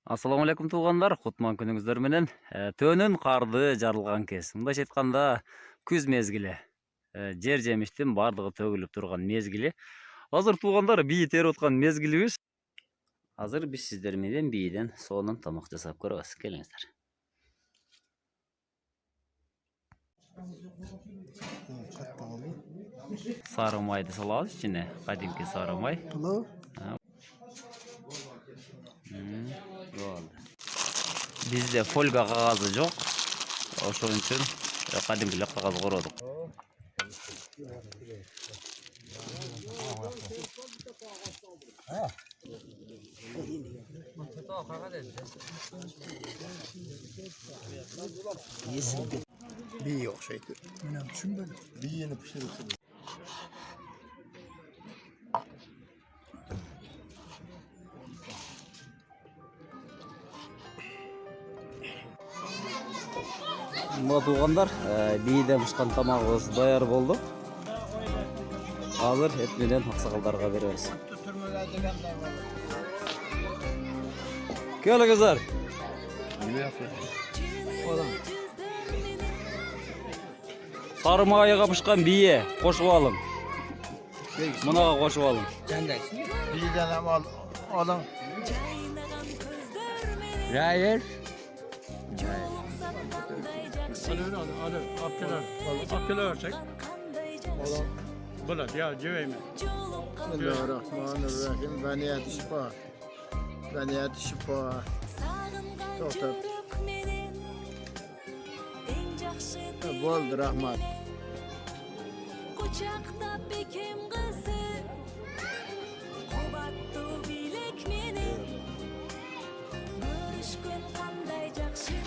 Assalamu алейкум туугандар, кутман күнүңүздөр менен. Төөнүн карды жарылган кез. Мындайча айтканда, күз мезгили. Жер жемиштин бардыгы төгүлүп турган мезгили. Азыр туугандар бий терип аткан мезгилибиз. Азыр биз сиздер менен бийден сонун тамак жасап көрөбүз. Келиңиздер. Сары майды салабыз ичине, кадимки сары май. Bizde folga kağızı yok. Ошон үчүн кадимки эле кагаз кородук. Bir okşaydı. İnan düşün böyle. Bir yeni pişirirsin. Мына туугандар, бийден пышкан тамагыбыз даяр болду. Азыр эт менен аксакалдарга беребиз. Келиңиздер. Сары майга пышкан бие кошуп алың. Мынага кошуп алың. Birden ama alın. Hayır. Apteler çek. Bulat ya ceveyme. Bismillahirrahmanirrahim. Beniyet şifa. Beniyet şifa. Doktor. Bol rahmat. Kucakta bekim kızı, kubattu bilek meni, görüşkün kanday jakşı.